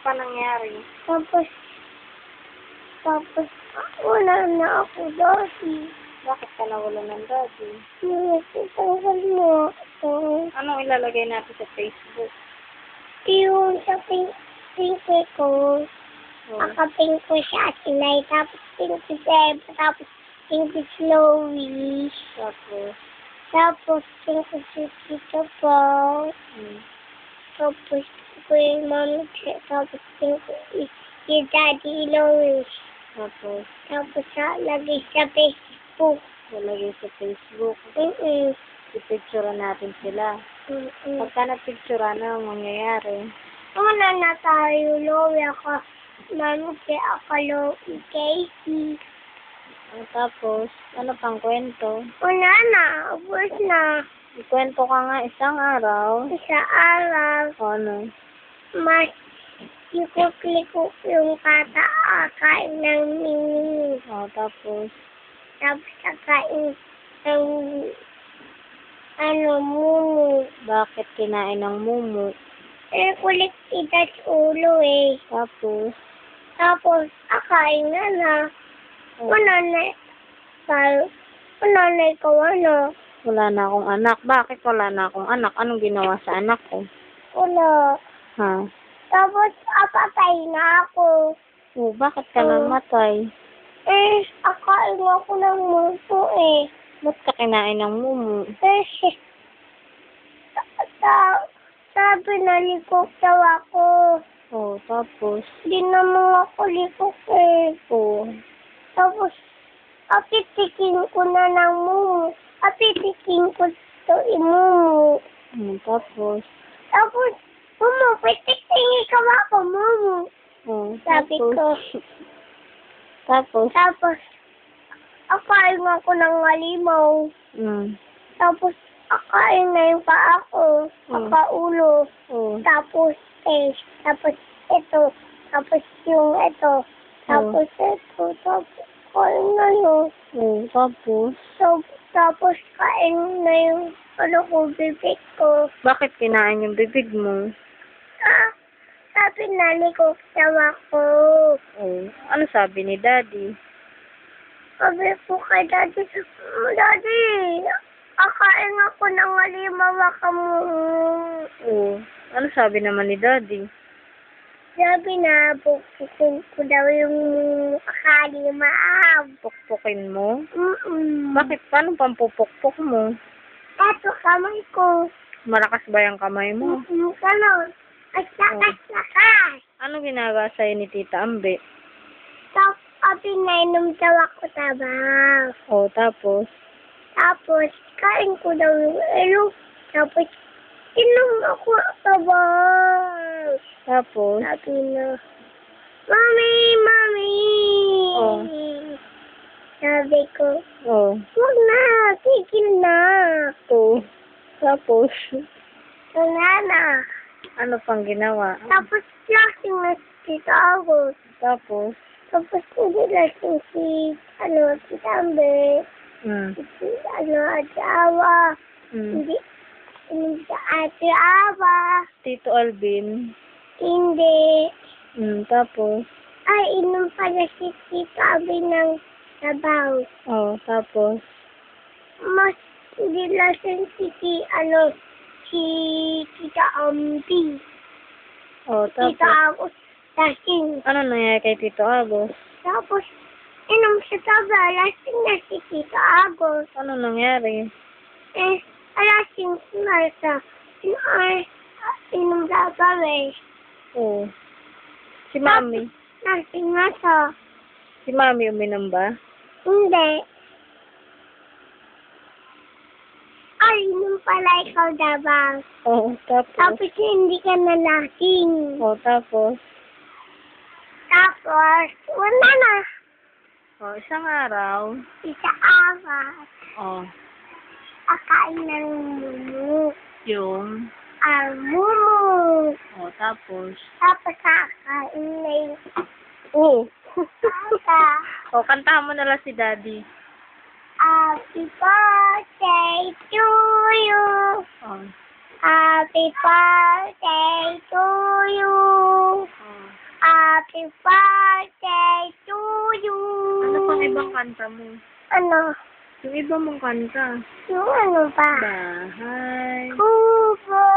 pa nangyari? Tapos, wala na ako dati. Bakit ka nawala ng daddy? Tanggal mo ako. Anong ilalagay natin sa Facebook? Yung sa pink ko, Oh. pink ko siya sinay, tapos pink si Seb, tapos pink si Chloe, tapos pink si Tito Paul, tapos ko yung mami, tapos pink si Daddy Lois. Tapos lagay sa Facebook. Lalagay sa Facebook. Mm-mm. I-picture natin sila. Mm-mm. Pagka na-picture, ano ang mangyayari? Wala na tayo, Loie ako. Mami, ako, Loie, Casey. Tapos, ano pang kwento? Wala na, ubos na. Ikwento ka nga isang araw. Sa araw, Ano? mas ikukliko yung kain ng mini. Tapos, Tapos kain ng mumu. bakit kinain ng mumu? Kulit itas ulo eh. Tapos, Akain na. Wala na ikaw ano. wala na akong anak. Bakit wala na akong anak? Anong ginawa sa anak ko? Wala. Ha? Tapos, apatay na ako. Bakit ka namatay? Akain ako ng muso eh. Ba't ka kinain ng mumu? Sabi na likok daw ako. Tapos, Di naman ako likok eh. Tapos, apitikin ko na ng mumu. Apitikin ko to imumu. Tapos, mumu, pitik-tingin ka ba ako, mumu? Sabi ko. Tapos, Akain ako ng halimaw. Tapos, akain na yung paa ko. Ulo. Tapos ito. Tapos yung ito. Tapos ito. Tapos, kain na yun. Tapos, kain na yung bibig ko. bakit kinain yung bibig mo? Sabi na likok daw ako. Ano sabi ni Daddy? Sabi po kay Daddy, akain ako ng halimaw ka mo. Ano sabi naman ni Daddy? Sabi na, pukpukin ko daw yung halimaw. Pukpukin mo? Mm-mm. Bakit? Paano pampupukpuk mo? Eto, kamay ko. Malakas ba yung kamay mo? Ganon. At lakas. Ano ginagawa sa'yo ni Tita Ambe? Tapos, pinainom daw ako tabaw. Tapos? Tapos, kain ko daw yung elo. Tapos, inom ako tabaw. Tapos? Sabi na, Mami! Sabi ko, wag na, tigil na. Tapos? Wala na. Ano pang ginawa? Tapos, lasing na si Tita Agos. Tapos? Hindi lasing si Tambe. Asawa. Hindi si Ate Awa. Tito Alvin? Hindi. Tapos? Inom pala si Tita Abi ng sabaw. Tapos? Mas hindi lasing si Tita Ambi. Tapos? Tita Agos lasing. Ano nangyari kay Tito Agos? Tapos, inom siya sabaw. Lasing na si Tita Agos. Ano nangyari? Lasing na siya. Inom sabaw eh. Si Mami? Lasing na siya. Si Mami uminom ba? Hindi. Inom pala ikaw dabaw. Tapos? Tapos hindi ka na lasing. Tapos? Tapos, wala na. Isang araw? Isa awas. Akain ng mumu. Yung? Mumu. Tapos? Tapos kakain na yung kaka. Kantahan mo na lang si Daddy. Happy birthday to you. Happy birthday to you. Happy birthday to you. Ano pang ibang kanta mo? Ano? Yung iba mong kanta. Yung ano ba? Bahay. Kubo.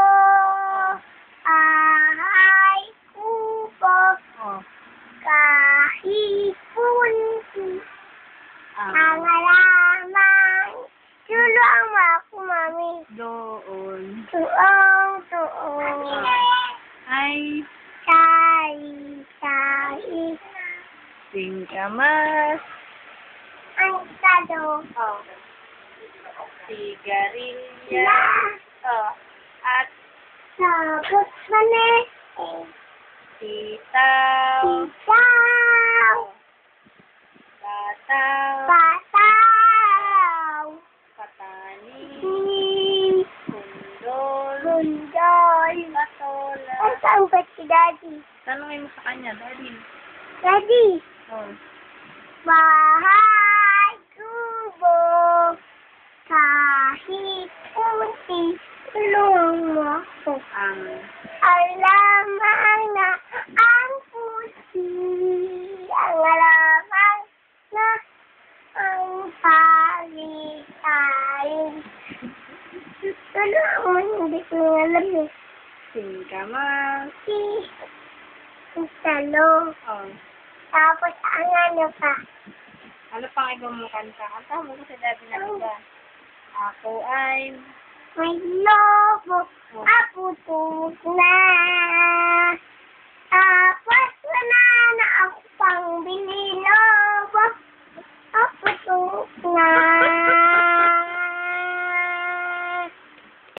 Ahay. Kubo. Oh. Kahit punti. Ang Ah. halaman. Tulungan mo ako, Mami. Doon. Tuong. Ay. Say. Singkamas. Ang sado. Oh. Sigarilya. Yeah. Oh. At Sabot mani. sitaw. Ikaw. Bataw. Pataw. Patani. Bundol. Kundol. Patola. Ang saan ba si Daddy? Tanungin mo sa kanya, Daddy. Daddy. Oh. Bahay kubo. Kahit kunti. Tulungan mo ako. Ang Alamang na ang pusi. Ang alamang na ang palitain. Tulungan mo, hindi ko alam eh. singkamas. Ang salo. Oh. Tapos ang ano pa. Ano pang ibang mo kanta? Kanta mo kasi Daddy na iba. Ako ay May lobo. Aputok na